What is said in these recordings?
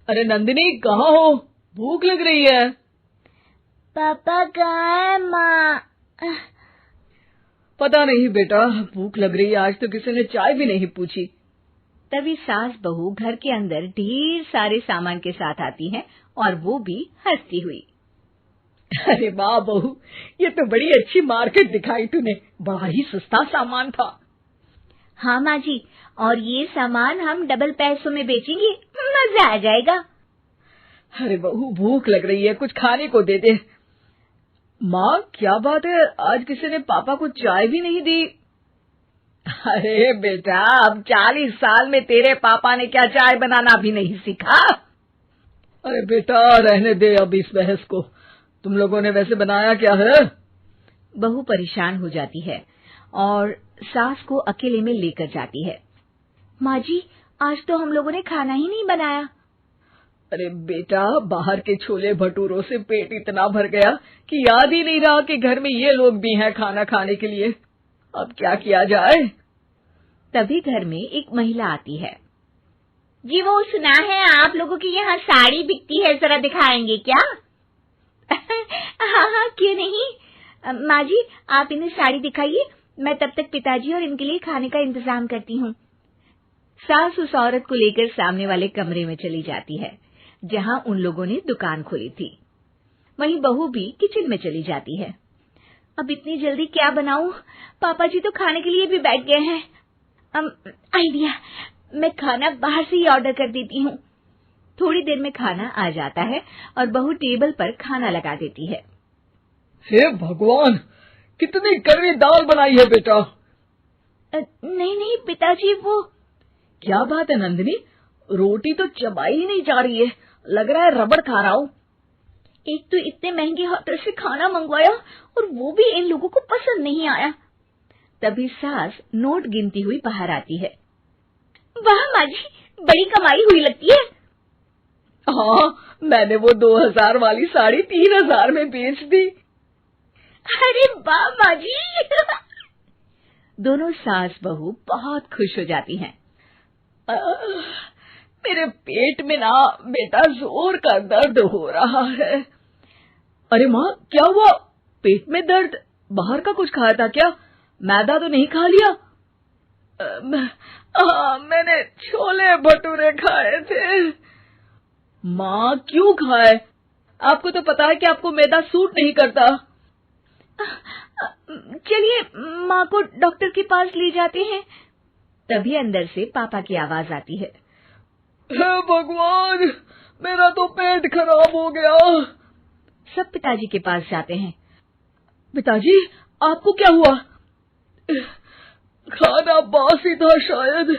अरे नंदिनी, कहाँ हो? भूख लग रही है। पापा कहाँ है? माँ। पता नहीं बेटा, भूख लग रही है। आज तो किसी ने चाय भी नहीं पूछी। तभी सास बहू घर के अंदर ढेर सारे सामान के साथ आती हैं और वो भी हंसती हुई। अरे वाह बहू, ये तो बड़ी अच्छी मार्केट दिखाई तूने। बड़ा ही सस्ता सामान था। हाँ माँ जी, और ये सामान हम डबल पैसों में बेचेंगे, मजा आ जाएगा। अरे बहू, भूख लग रही है, कुछ खाने को दे दे। माँ, क्या बात है, आज किसी ने पापा को चाय भी नहीं दी? अरे बेटा, अब 40 साल में तेरे पापा ने क्या चाय बनाना भी नहीं सीखा? अरे बेटा, रहने दे अब इस बहस को। तुम लोगों ने वैसे बनाया क्या है? बहू परेशान हो जाती है और सास को अकेले में लेकर जाती है। माँ जी, आज तो हम लोगों ने खाना ही नहीं बनाया। अरे बेटा, बाहर के छोले भटूरों से पेट इतना भर गया कि याद ही नहीं रहा कि घर में ये लोग भी हैं खाना खाने के लिए। अब क्या किया जाए? तभी घर में एक महिला आती है। जी, वो सुना है आप लोगों की यहाँ साड़ी बिकती है, जरा दिखाएंगे क्या? हाँ हाँ, क्यों नहीं। माँ जी, आप इन्हें साड़ी दिखाइए, मैं तब तक पिताजी और इनके लिए खाने का इंतजाम करती हूँ। सास उस औरत को लेकर सामने वाले कमरे में चली जाती है जहाँ उन लोगों ने दुकान खोली थी। वहीं बहू भी किचन में चली जाती है। अब इतनी जल्दी क्या बनाऊं? पापा जी तो खाने के लिए भी बैठ गए हैं। आइडिया, मैं खाना बाहर से ही ऑर्डर कर देती हूँ। थोड़ी देर में खाना आ जाता है और बहू टेबल पर खाना लगा देती है। हे भगवान, कितनी कड़वी दाल बनाई है बेटा। नहीं नहीं पिताजी, वो। क्या बात है नंदिनी, रोटी तो चबाई ही नहीं जा रही है, लग रहा है रबड़ खा रहा हूँ। एक तो इतने महंगे होटल से खाना मंगवाया और वो भी इन लोगों को पसंद नहीं आया। तभी सास नोट गिनती हुई बाहर आती है। वाह माँ जी, बड़ी कमाई हुई लगती है। हाँ, मैंने वो 2000 वाली साड़ी 3000 में बेच दी। अरे वाह माँ जी। दोनों सास बहू बहुत खुश हो जाती हैं। मेरे पेट में ना बेटा जोर का दर्द हो रहा है। अरे माँ, क्या हुआ? पेट में दर्द? बाहर का कुछ खाया था क्या? मैदा तो नहीं खा लिया? मैंने छोले भटूरे खाए थे। माँ, क्यों खाए? आपको तो पता है कि आपको मैदा सूट नहीं करता। चलिए माँ को डॉक्टर के पास ले जाते हैं। तभी अंदर से पापा की आवाज आती है। हे भगवान, मेरा तो पेट खराब हो गया। सब पिताजी के पास जाते हैं। पिताजी, आपको क्या हुआ? खाना बासी था शायद।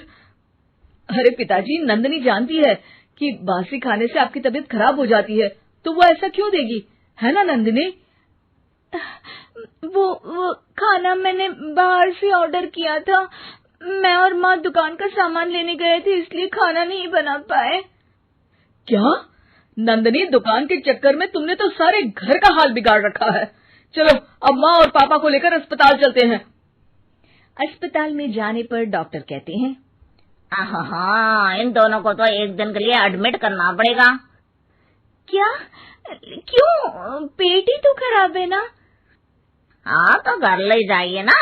अरे पिताजी, नंदिनी जानती है कि बासी खाने से आपकी तबीयत खराब हो जाती है, तो वो ऐसा क्यों देगी, है ना नंदिनी? वो खाना मैंने बाहर से ऑर्डर किया था। मैं और माँ दुकान का सामान लेने गए थे, इसलिए खाना नहीं बना पाए। क्या नंदिनी, दुकान के चक्कर में तुमने तो सारे घर का हाल बिगाड़ रखा है। चलो अब माँ और पापा को लेकर अस्पताल चलते हैं। अस्पताल में जाने पर डॉक्टर कहते हैं, हाँ, इन दोनों को तो एक दिन के लिए एडमिट करना पड़ेगा। क्या? क्यों? पेट ही तो खराब है ना। हाँ, तो घर ले जाइए ना,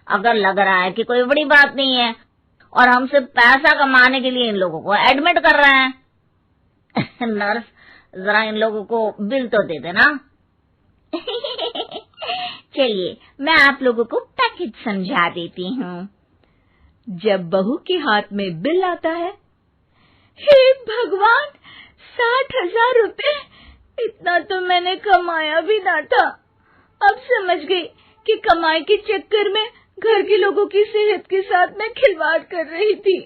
अगर लग रहा है कि कोई बड़ी बात नहीं है और हम सिर्फ पैसा कमाने के लिए इन लोगों को एडमिट कर रहे हैं। नर्स, जरा इन लोगों को बिल तो दे देना। चलिए, मैं आप लोगों को पैकेज समझा देती हूँ। जब बहू के हाथ में बिल आता है, हे भगवान, 60,000 रुपए! इतना तो मैंने कमाया भी ना था। अब समझ गई कि कमाई के चक्कर में घर के लोगों की सेहत के साथ मैं खिलवाड़ कर रही थी।